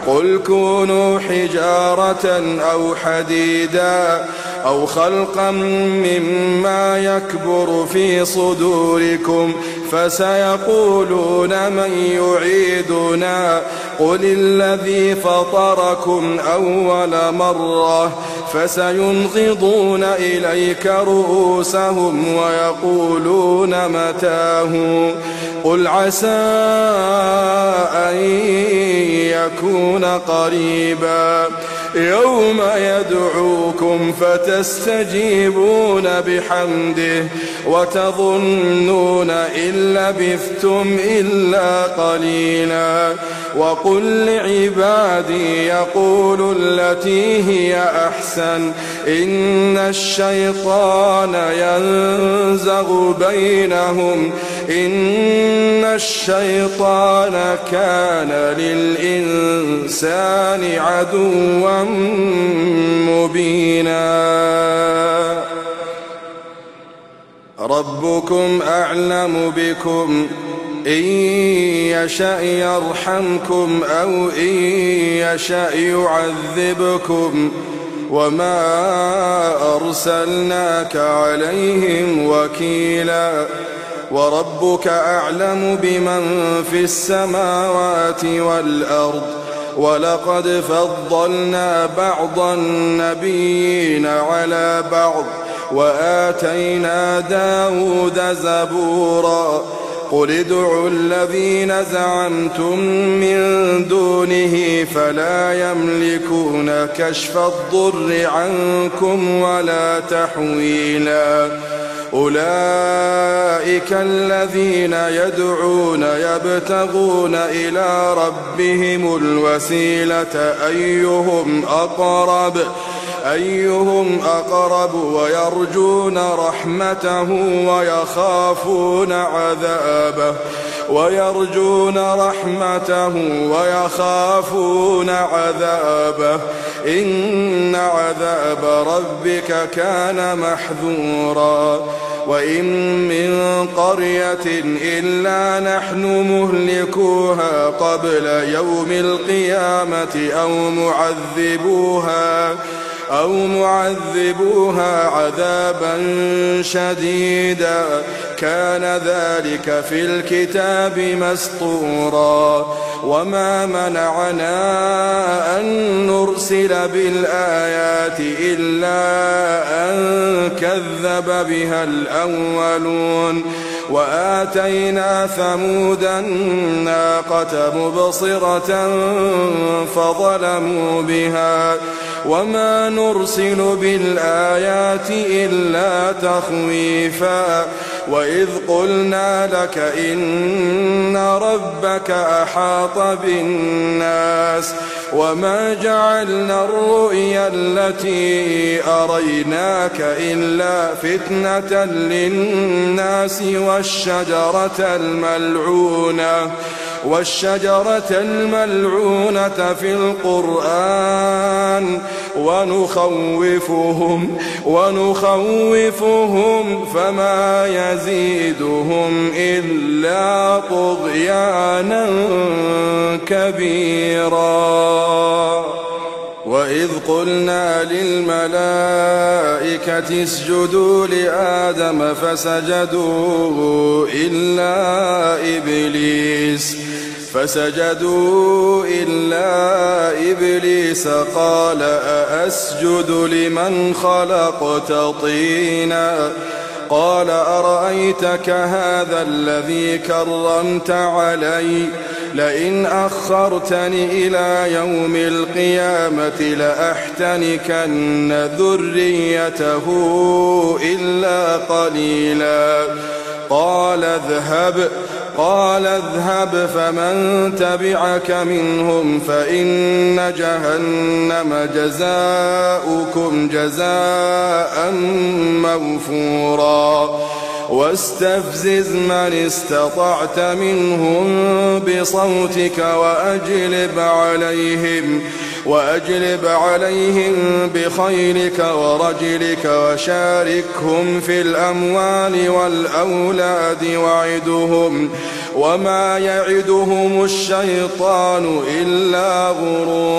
قل كونوا حجارة أو حديدا أو خلقا مما يكبر في صدوركم فسيقولون من يعيدنا قل الذي فطركم أول مرة فسينغضون إليك رؤوسهم ويقولون متاه قل عسى أن يكون قريبا يوم يدعوكم فتستجيبون بحمده وتظنون إن لبثتم إلا قليلا وقل لعبادي يقولوا التي هي أحسن إن الشيطان ينزغ بينهم إن الشيطان كان للإنسان عدوا مبينا ربكم أعلم بكم إن يشأ يرحمكم أو إن يشأ يعذبكم وما أرسلناك عليهم وكيلا وربك أعلم بمن في السماوات والأرض ولقد فضلنا بعض النبيين على بعض وآتينا داود زبورا قل ادعوا الذين زعمتم من دونه فلا يملكون كشف الضر عنكم ولا تحويلا أولئك الذين يدعون يبتغون إلى ربهم الوسيلة أيهم أقرب ويرجون رحمته ويخافون عذابه إن عذاب ربك كان محذورا وإن من قرية إلا نحن مهلكوها قبل يوم القيامة أو معذبوها عذابا شديدا كان ذلك في الكتاب مسطورا وما منعنا أن نرسل بالآيات إلا أن كذب بها الأولون وآتينا ثمود الناقة مبصرة فظلموا بها وما نرسل بالآيات إلا تخويفا وإذ قلنا لك إن ربك أحاط بالناس وما جعلنا الرؤيا التي أريناك إلا فتنة للناس والشجرة الملعونة في القرآن ونخوفهم فما يزيدهم إلا طغيانا كبيرا وإذ قلنا للملائكة اسجدوا لآدم فسجدوا إلا إبليس قال أأسجد لمن خلقت طينا قال أرأيتك هذا الذي كرمت علي لئن أخرتني إلى يوم القيامة لأحتنكن ذريته إلا قليلا قال اذهب فمن تبعك منهم فإن جهنم جزاؤكم جزاء موفورا واستفزز من استطعت منهم بصوتك وأجلب عليهم بخيلك ورجلك وشاركهم في الأموال والأولاد وعدهم وما يعدهم الشيطان إلا غرورا.